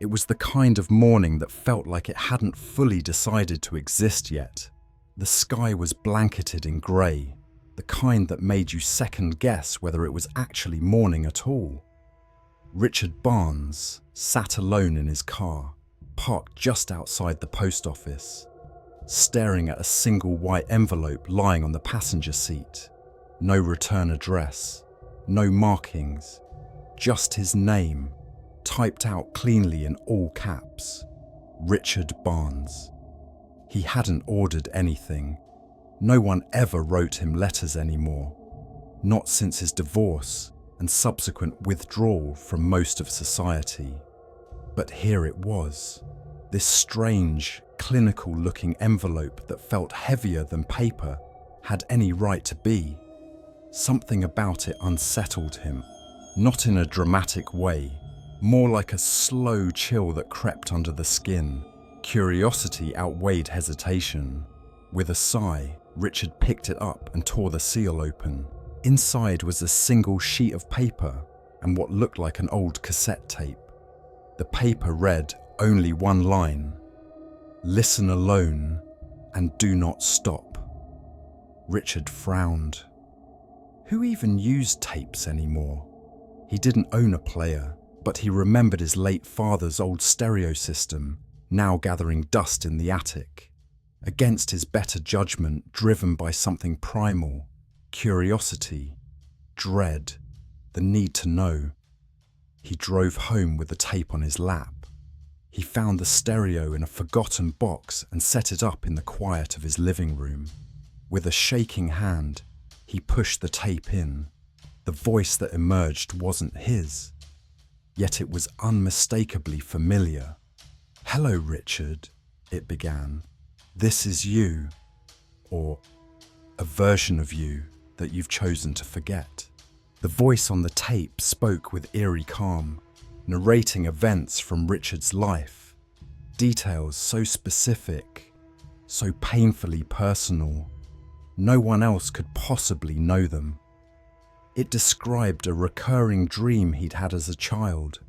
It was the kind of morning that felt like it hadn't fully decided to exist yet. The sky was blanketed in grey, the kind that made you second guess whether it was actually morning at all. Richard Barnes sat alone in his car, parked just outside the post office, staring at a single white envelope lying on the passenger seat. No return address, no markings, just his name, typed out cleanly in all caps. Richard Barnes. He hadn't ordered anything. No one ever wrote him letters anymore, not since his divorce and subsequent withdrawal from most of society. But here it was, this strange, clinical-looking envelope that felt heavier than paper had any right to be. Something about it unsettled him, not in a dramatic way, more like a slow chill that crept under the skin. Curiosity outweighed hesitation. With a sigh, Richard picked it up and tore the seal open. Inside was a single sheet of paper and what looked like an old cassette tape. The paper read only one line: "Listen alone and do not stop." Richard frowned. Who even used tapes anymore? He didn't own a player, but he remembered his late father's old stereo system, now gathering dust in the attic. Against his better judgment, driven by something primal, curiosity, dread, the need to know, he drove home with the tape on his lap. He found the stereo in a forgotten box and set it up in the quiet of his living room. With a shaking hand, he pushed the tape in. The voice that emerged wasn't his, yet it was unmistakably familiar. "Hello, Richard," it began. "This is you, or a version of you that you've chosen to forget." The voice on the tape spoke with eerie calm, narrating events from Richard's life, details so specific, so painfully personal, no one else could possibly know them. It described a recurring dream he'd had as a child,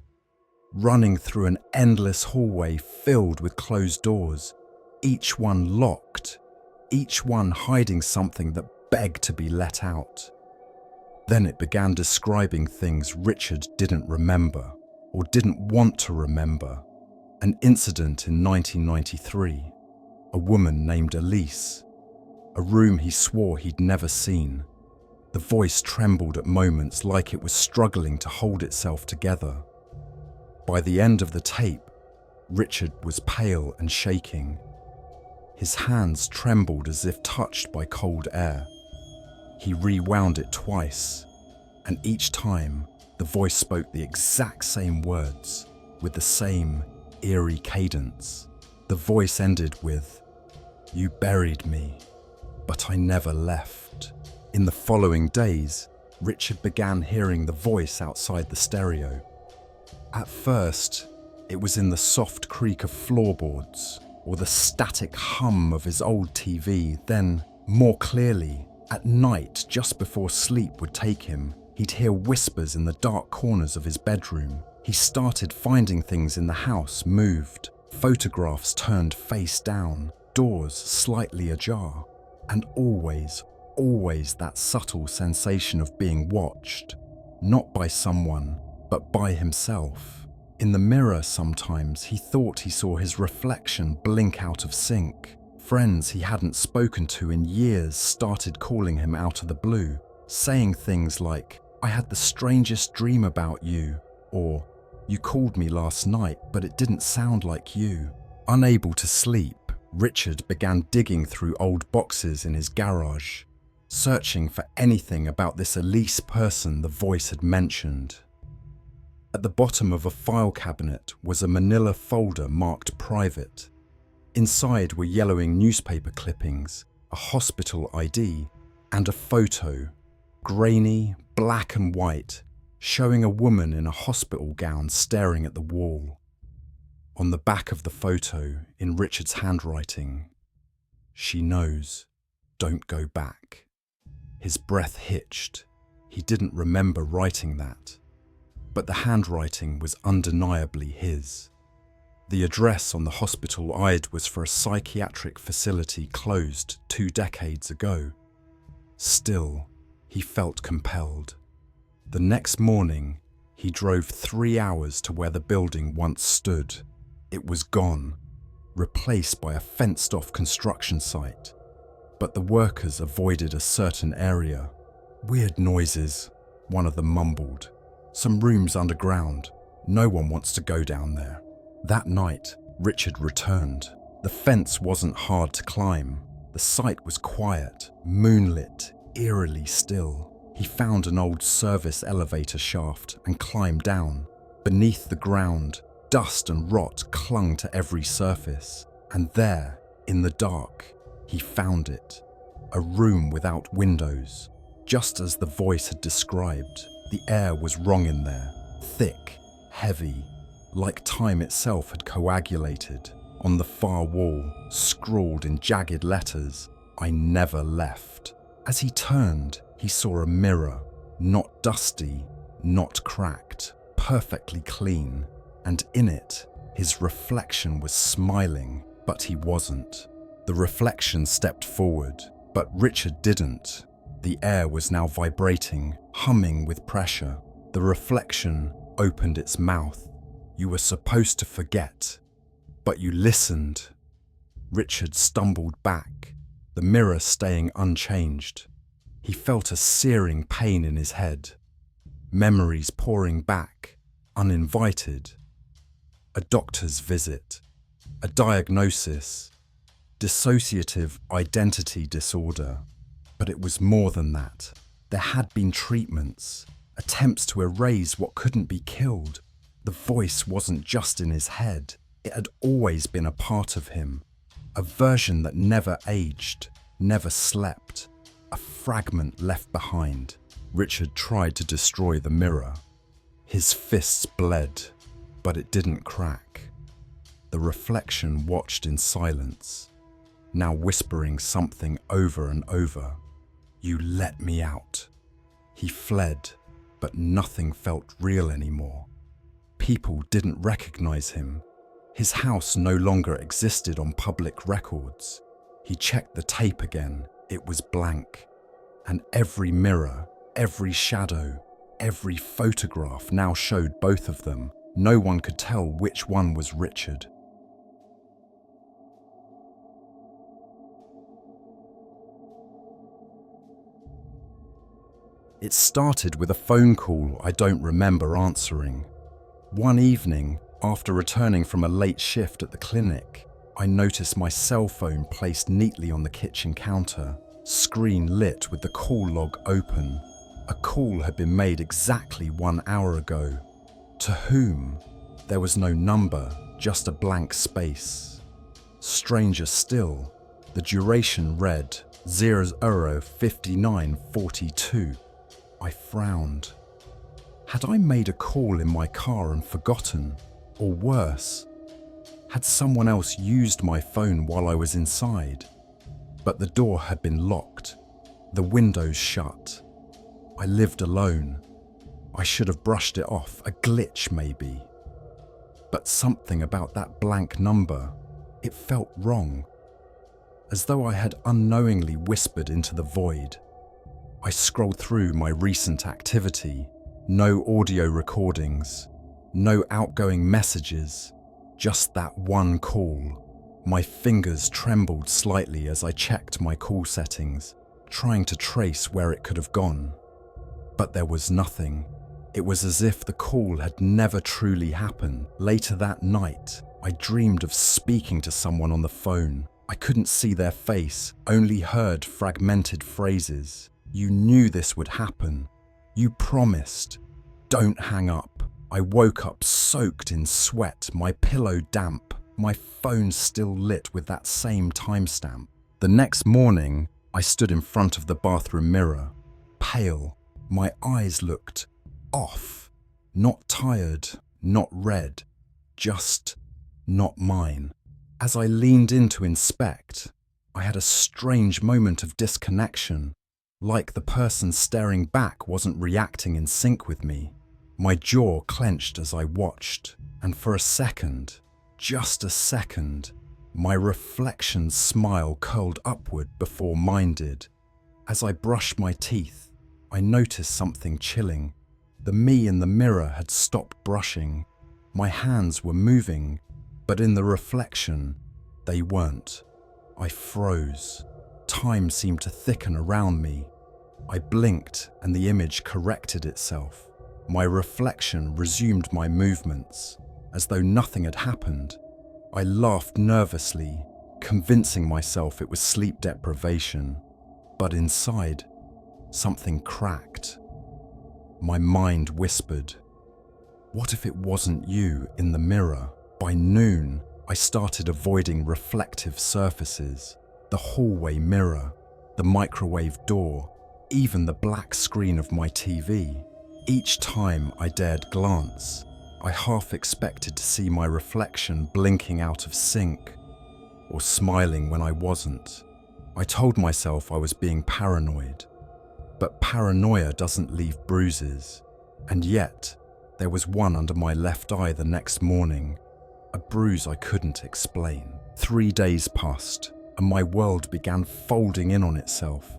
running through an endless hallway filled with closed doors, each one locked, each one hiding something that begged to be let out. Then it began describing things Richard didn't remember, or didn't want to remember. An incident in 1993, a woman named Elise, a room he swore he'd never seen. The voice trembled at moments like it was struggling to hold itself together. By the end of the tape, Richard was pale and shaking. His hands trembled as if touched by cold air. He rewound it twice, and each time the voice spoke the exact same words, with the same eerie cadence. The voice ended with, "You buried me, but I never left." In the following days, Richard began hearing the voice outside the stereo. At first, it was in the soft creak of floorboards or the static hum of his old TV. Then, more clearly, at night, just before sleep would take him, he'd hear whispers in the dark corners of his bedroom. He started finding things in the house moved, photographs turned face down, doors slightly ajar, and always that subtle sensation of being watched, not by someone, but by himself. In the mirror sometimes he thought he saw his reflection blink out of sync. Friends he hadn't spoken to in years started calling him out of the blue, saying things like, "I had the strangest dream about you," or "You called me last night, but it didn't sound like you." Unable to sleep, Richard began digging through old boxes in his garage, searching for anything about this Elise person the voice had mentioned. At the bottom of a file cabinet was a manila folder marked private. Inside were yellowing newspaper clippings, a hospital ID, and a photo, grainy, black and white, showing a woman in a hospital gown staring at the wall. On the back of the photo, in Richard's handwriting, "She knows, don't go back." His breath hitched. He didn't remember writing that, but the handwriting was undeniably his. The address on the hospital ID was for a psychiatric facility closed 2 decades ago. Still, he felt compelled. The next morning, he drove 3 hours to where the building once stood. It was gone, replaced by a fenced-off construction site. But the workers avoided a certain area. "Weird noises," one of them mumbled. "Some rooms underground. No one wants to go down there." That night, Richard returned. The fence wasn't hard to climb. The site was quiet, moonlit, eerily still. He found an old service elevator shaft and climbed down. Beneath the ground, dust and rot clung to every surface. And there, in the dark, he found it. A room without windows. Just as the voice had described, the air was wrong in there. Thick, heavy, like time itself had coagulated. On the far wall, scrawled in jagged letters, "I never left." As he turned, he saw a mirror, not dusty, not cracked, perfectly clean, and in it, his reflection was smiling, but he wasn't. The reflection stepped forward, but Richard didn't. The air was now vibrating, humming with pressure. The reflection opened its mouth. "You were supposed to forget, but you listened." Richard stumbled back, the mirror staying unchanged. He felt a searing pain in his head, memories pouring back, uninvited. A doctor's visit, a diagnosis, dissociative identity disorder. But it was more than that. There had been treatments, attempts to erase what couldn't be killed. The voice wasn't just in his head, it had always been a part of him. A version that never aged, never slept. A fragment left behind. Richard tried to destroy the mirror. His fists bled, but it didn't crack. The reflection watched in silence, now whispering something over and over. "You let me out." He fled, but nothing felt real anymore. People didn't recognize him. His house no longer existed on public records. He checked the tape again. It was blank. And every mirror, every shadow, every photograph now showed both of them. No one could tell which one was Richard. It started with a phone call I don't remember answering. One evening, after returning from a late shift at the clinic, I noticed my cell phone placed neatly on the kitchen counter, screen lit with the call log open. A call had been made exactly 1 hour ago. To whom? There was no number, just a blank space. Stranger still, the duration read 00:59:42. I frowned. Had I made a call in my car and forgotten? Or worse, had someone else used my phone while I was inside? But the door had been locked, the windows shut. I lived alone. I should have brushed it off, a glitch maybe. But something about that blank number, it felt wrong, as though I had unknowingly whispered into the void. I scrolled through my recent activity. No audio recordings, no outgoing messages, just that one call. My fingers trembled slightly as I checked my call settings, trying to trace where it could have gone. But there was nothing. It was as if the call had never truly happened. Later that night, I dreamed of speaking to someone on the phone. I couldn't see their face, only heard fragmented phrases. "You knew this would happen. You promised. Don't hang up." I woke up soaked in sweat, my pillow damp, my phone still lit with that same timestamp. The next morning, I stood in front of the bathroom mirror, pale. My eyes looked off. Not tired, not red, just not mine. As I leaned in to inspect, I had a strange moment of disconnection. Like the person staring back wasn't reacting in sync with me. My jaw clenched as I watched, and for a second, just a second, my reflection's smile curled upward before mine did. As I brushed my teeth, I noticed something chilling. The me in the mirror had stopped brushing. My hands were moving, but in the reflection, they weren't. I froze. Time seemed to thicken around me. I blinked and the image corrected itself. My reflection resumed my movements, as though nothing had happened. I laughed nervously, convincing myself it was sleep deprivation. But inside, something cracked. My mind whispered, "What if it wasn't you in the mirror?" By noon, I started avoiding reflective surfaces, the hallway mirror, the microwave door, even the black screen of my TV. Each time I dared glance, I half expected to see my reflection blinking out of sync or smiling when I wasn't. I told myself I was being paranoid, but paranoia doesn't leave bruises. And yet, there was one under my left eye the next morning, a bruise I couldn't explain. 3 days passed, and my world began folding in on itself.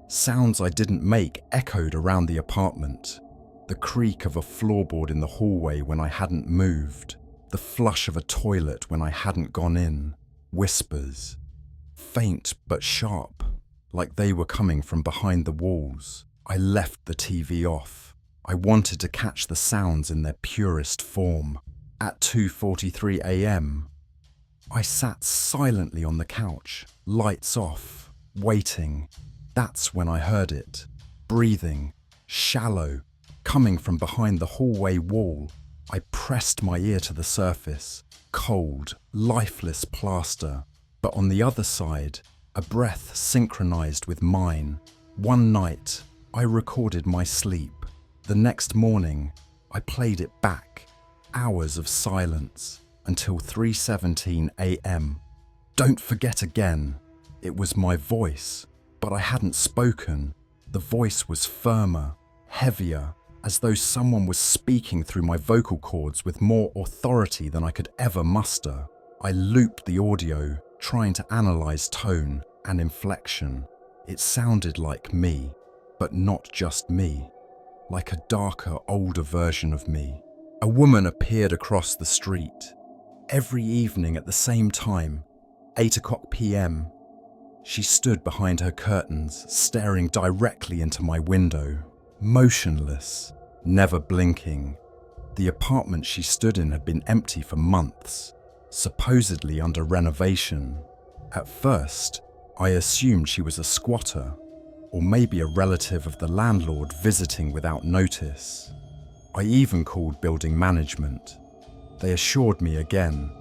Sounds I didn't make echoed around the apartment. The creak of a floorboard in the hallway when I hadn't moved. The flush of a toilet when I hadn't gone in. Whispers. Faint but sharp, like they were coming from behind the walls. I left the TV off. I wanted to catch the sounds in their purest form. At 2:43 a.m., I sat silently on the couch, lights off, waiting. That's when I heard it. Breathing, shallow, coming from behind the hallway wall. I pressed my ear to the surface. Cold, lifeless plaster. But on the other side, a breath synchronized with mine. One night, I recorded my sleep. The next morning, I played it back. Hours of silence until 3:17 a.m. Don't forget again, it was my voice, but I hadn't spoken. The voice was firmer, heavier, as though someone was speaking through my vocal cords with more authority than I could ever muster. I looped the audio, trying to analyze tone and inflection. It sounded like me, but not just me, like a darker, older version of me. A woman appeared across the street. Every evening at the same time, 8 o'clock p.m., she stood behind her curtains, staring directly into my window, motionless, never blinking. The apartment she stood in had been empty for months, supposedly under renovation. At first, I assumed she was a squatter, or maybe a relative of the landlord visiting without notice. I even called building management. They assured me again,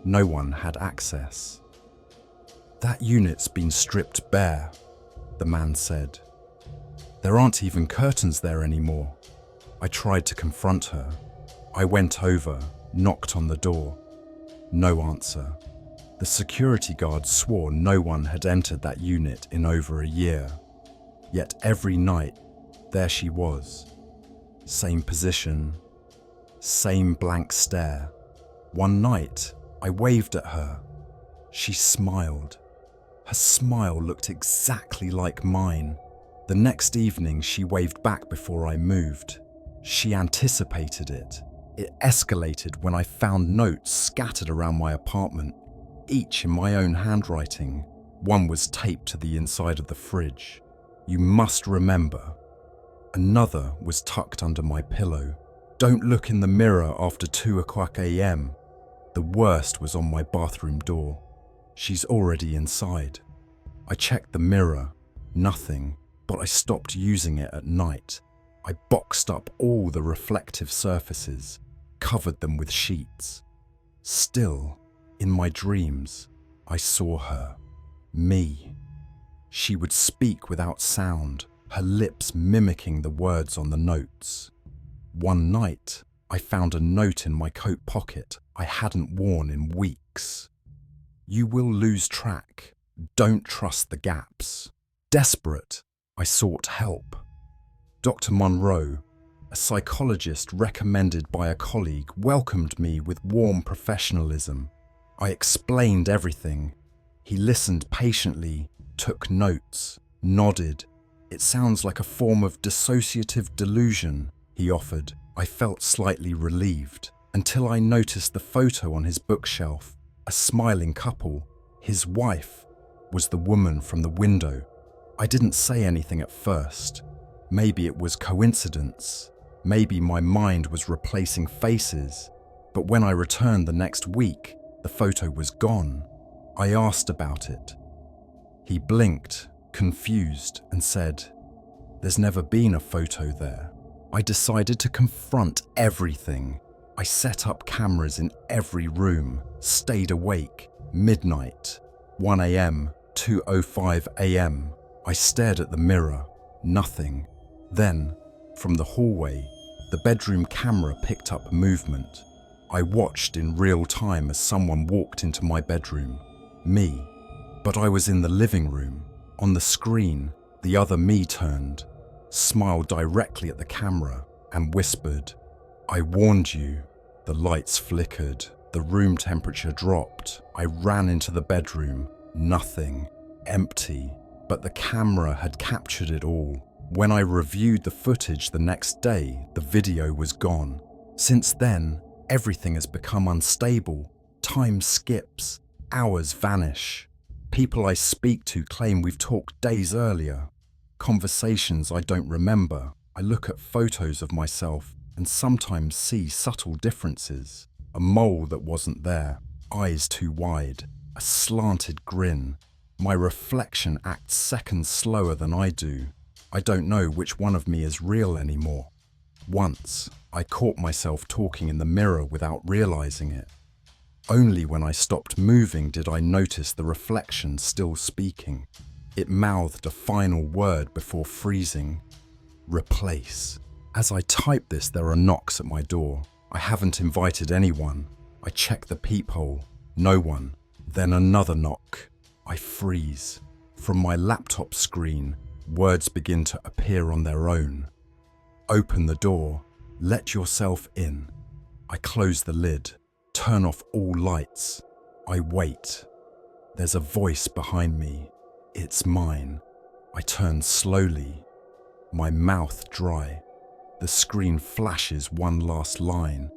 no one had access. "That unit's been stripped bare," the man said. "There aren't even curtains there anymore." I tried to confront her. I went over, knocked on the door. No answer. The security guard swore no one had entered that unit in over a year. Yet every night, there she was. Same position, same blank stare. One night, I waved at her. She smiled. Her smile looked exactly like mine. The next evening, she waved back before I moved. She anticipated it. It escalated when I found notes scattered around my apartment, each in my own handwriting. One was taped to the inside of the fridge. "You must remember." Another was tucked under my pillow. "Don't look in the mirror after 2 o'clock a.m. The worst was on my bathroom door. "She's already inside." I checked the mirror. Nothing, but I stopped using it at night. I boxed up all the reflective surfaces, covered them with sheets. Still, in my dreams, I saw her. Me. She would speak without sound, her lips mimicking the words on the notes. One night, I found a note in my coat pocket I hadn't worn in weeks. "You will lose track. Don't trust the gaps." Desperate, I sought help. Dr. Monroe, A psychologist recommended by a colleague welcomed me with warm professionalism. I explained everything. He listened patiently, took notes, nodded. "It sounds like a form of dissociative delusion," he offered. I felt slightly relieved, until I noticed the photo on his bookshelf. A smiling couple. His wife was the woman from the window. I didn't say anything at first. Maybe it was coincidence. Maybe my mind was replacing faces. But when I returned the next week, the photo was gone. I asked about it. He blinked, confused, and said, "There's never been a photo there." I decided to confront everything. I set up cameras in every room, stayed awake, midnight, 1 a.m., 2:05 a.m. I stared at the mirror, nothing. Then, from the hallway, the bedroom camera picked up movement. I watched in real time as someone walked into my bedroom. Me. But I was in the living room. On the screen, the other me turned, smiled directly at the camera, and whispered, "I warned you." The lights flickered. The room temperature dropped. I ran into the bedroom. Nothing. Empty. But the camera had captured it all. When I reviewed the footage the next day, the video was gone. Since then, everything has become unstable. Time skips. Hours vanish. People I speak to claim we've talked days earlier. Conversations I don't remember. I look at photos of myself and sometimes see subtle differences. A mole that wasn't there, eyes too wide, a slanted grin. My reflection acts seconds slower than I do. I don't know which one of me is real anymore. Once, I caught myself talking in the mirror without realizing it. Only when I stopped moving did I notice the reflection still speaking. It mouthed a final word before freezing. Replace. As I type this, there are knocks at my door. I haven't invited anyone. I check the peephole. No one. Then another knock. I freeze. From my laptop screen, words begin to appear on their own. Open the door. Let yourself in. I close the lid. Turn off all lights. I wait. There's a voice behind me. It's mine. I turn slowly. My mouth dry. The screen flashes one last line.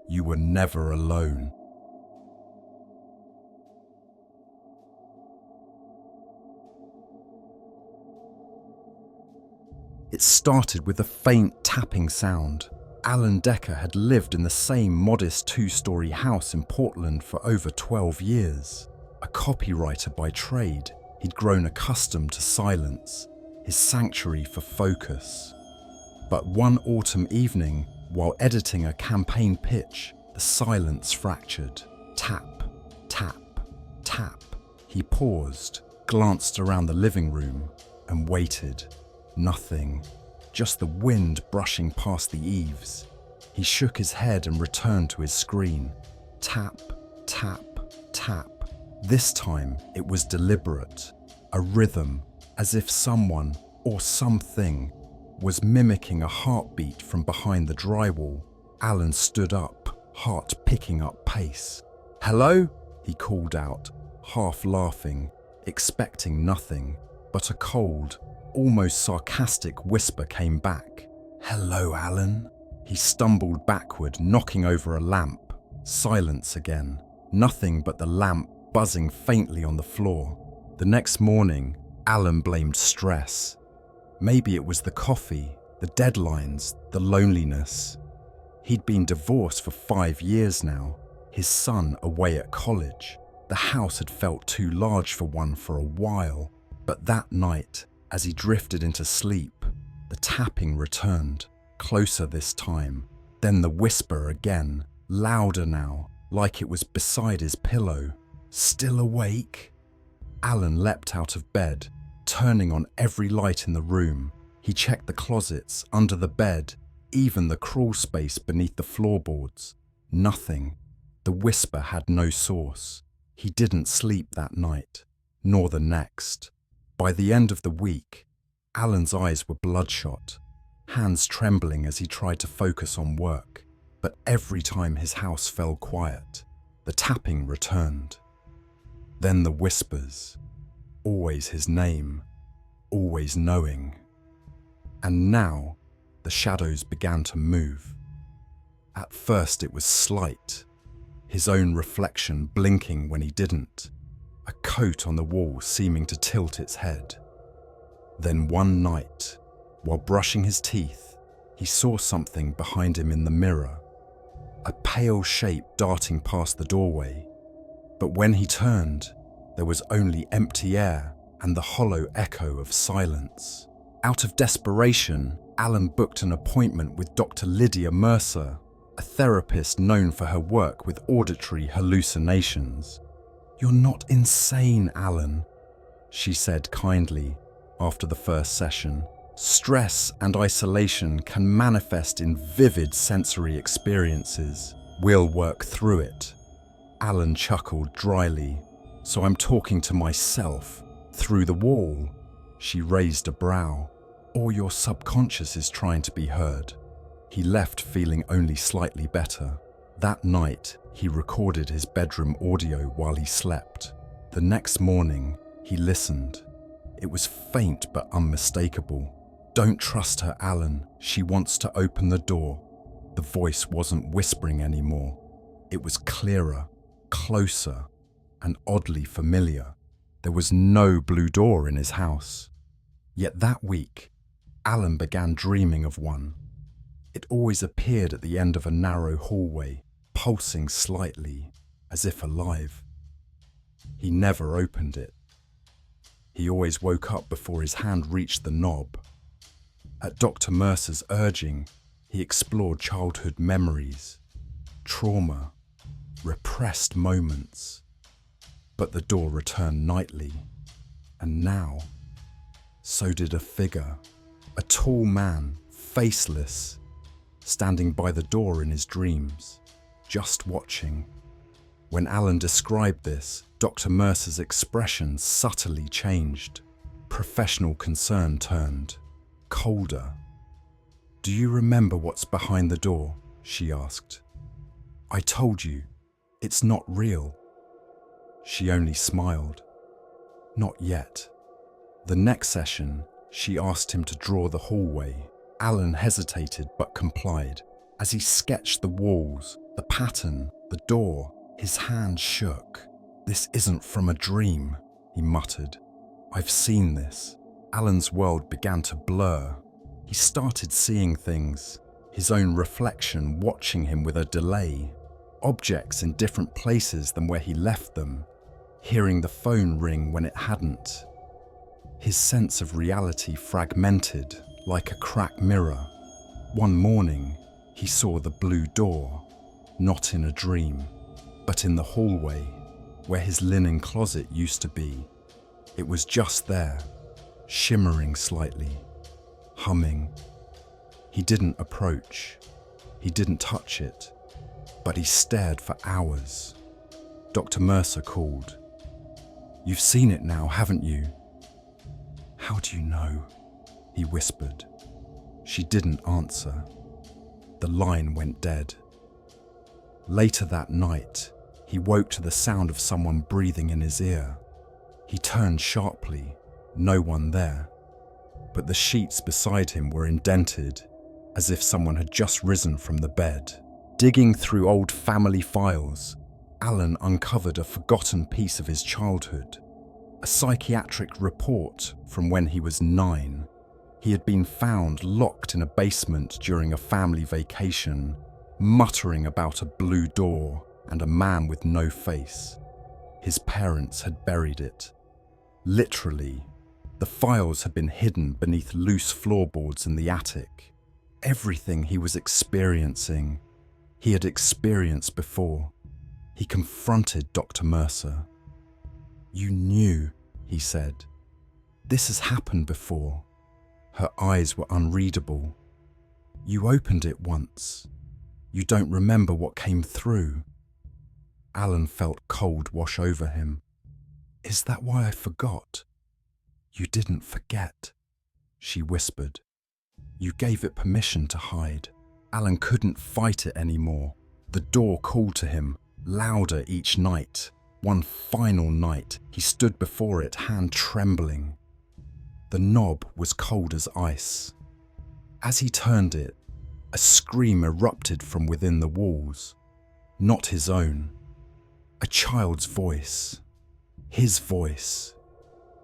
You were never alone. It started with a faint tapping sound. Alan Decker had lived in the same modest two-story house in Portland for over 12 years. A copywriter by trade, he'd grown accustomed to silence, his sanctuary for focus. But one autumn evening, while editing a campaign pitch, the silence fractured. Tap, tap, tap. He paused, glanced around the living room, and waited. Nothing. Just the wind brushing past the eaves. He shook his head and returned to his screen. Tap, tap, tap. This time it was deliberate. A rhythm, as if someone or something was mimicking a heartbeat from behind the drywall. Alan stood up, heart picking up pace. "Hello?" he called out, half laughing, expecting nothing, but a cold, almost sarcastic whisper came back. "Hello, Alan." He stumbled backward, knocking over a lamp. Silence again. Nothing but the lamp buzzing faintly on the floor. The next morning, Alan blamed stress. Maybe it was the coffee, the deadlines, the loneliness. He'd been divorced for 5 years now, his son away at college. The house had felt too large for one for a while, but that night, as he drifted into sleep, the tapping returned, closer this time. Then the whisper again, louder now, like it was beside his pillow. "Still awake?" Alan leapt out of bed, turning on every light in the room. He checked the closets, under the bed, even the crawl space beneath the floorboards. Nothing. The whisper had no source. He didn't sleep that night, nor the next. By the end of the week, Alan's eyes were bloodshot. hands trembling as he tried to focus on work. But every time his house fell quiet, the tapping returned. Then the whispers, always his name, always knowing. And now, the shadows began to move. At first it was slight, his own reflection blinking when he didn't, a coat on the wall seeming to tilt its head. Then one night, while brushing his teeth, he saw something behind him in the mirror, a pale shape darting past the doorway. But when he turned, there was only empty air and the hollow echo of silence. Out of desperation, Alan booked an appointment with Dr. Lydia Mercer, a therapist known for her work with auditory hallucinations. "You're not insane, Alan," she said kindly after the first session. "Stress and isolation can manifest in vivid sensory experiences. We'll work through it." Alan chuckled dryly. "So I'm talking to myself through the wall?" She raised a brow. "Or your subconscious is trying to be heard?" He left feeling only slightly better. That night, he recorded his bedroom audio while he slept. The next morning, he listened. It was faint but unmistakable. "Don't trust her, Alan. She wants to open the door." The voice wasn't whispering anymore. It was clearer, closer, and oddly familiar. There was no blue door in his house. Yet that week, Alan began dreaming of one. It always appeared at the end of a narrow hallway, pulsing slightly, as if alive. He never opened it. He always woke up before his hand reached the knob. At Dr. Mercer's urging, he explored childhood memories, trauma, repressed moments. But the door returned nightly. And now, so did a figure, a tall man, faceless, standing by the door in his dreams, just watching. When Alan described this, Dr. Mercer's expression subtly changed. Professional concern turned colder. "Do you remember what's behind the door?" she asked. "I told you, it's not real." She only smiled. "Not yet." The next session, she asked him to draw the hallway. Alan hesitated but complied. As he sketched the walls, the pattern, the door, his hand shook. "This isn't from a dream," he muttered. "I've seen this." Alan's world began to blur. He started seeing things, his own reflection watching him with a delay, objects in different places than where he left them, hearing the phone ring when it hadn't. His sense of reality fragmented like a cracked mirror. One morning, he saw the blue door, not in a dream, but in the hallway, where his linen closet used to be. It was just there, shimmering slightly, humming. He didn't approach. He didn't touch it, but he stared for hours. Dr. Mercer called. "You've seen it now, haven't you?" "How do you know?" he whispered. She didn't answer. The line went dead. Later that night, he woke to the sound of someone breathing in his ear. He turned sharply, no one there, but the sheets beside him were indented, as if someone had just risen from the bed. Digging through old family files, Alan uncovered a forgotten piece of his childhood, a psychiatric report from when he was 9. He had been found locked in a basement during a family vacation, muttering about a blue door and a man with no face. His parents had buried it. Literally, the files had been hidden beneath loose floorboards in the attic. Everything he was experiencing, he had experienced before. He confronted Dr. Mercer. "You knew," he said. "This has happened before." Her eyes were unreadable. "You opened it once. You don't remember what came through." Alan felt cold wash over him. "Is that why I forgot?" "You didn't forget," she whispered. You gave it permission to hide. Alan couldn't fight it anymore. The door called to him, louder each night. One final night, he stood before it, hand trembling. The knob was cold as ice. As he turned it, a scream erupted from within the walls. Not his own. A child's voice. His voice.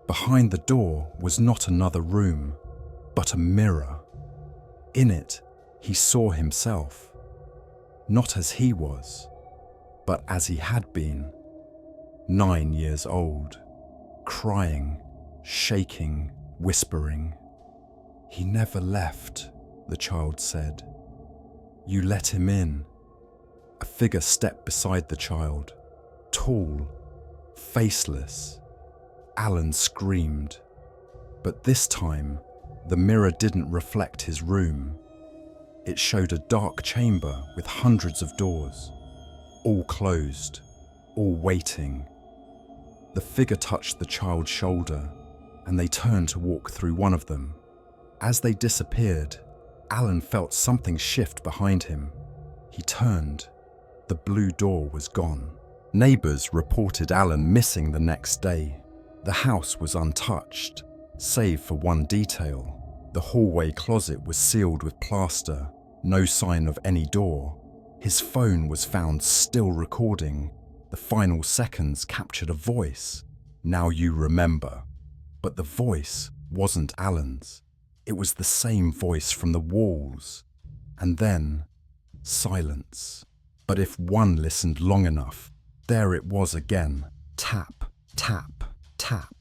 Behind the door was not another room, but a mirror. In it, he saw himself. Not as he was, but as he had been. 9 years old, crying, shaking, whispering. "He never left," the child said. "You let him in." A figure stepped beside the child, tall, faceless. Alan screamed. But this time, the mirror didn't reflect his room. It showed a dark chamber with hundreds of doors, all closed, all waiting. The figure touched the child's shoulder, and they turned to walk through one of them. As they disappeared, Alan felt something shift behind him. He turned. The blue door was gone. Neighbors reported Alan missing the next day. The house was untouched, save for one detail. The hallway closet was sealed with plaster, no sign of any door. His phone was found still recording. The final seconds captured a voice. "Now you remember." But the voice wasn't Alan's. It was the same voice from the walls. And then, silence. But if one listened long enough, there it was again. Tap, tap, tap.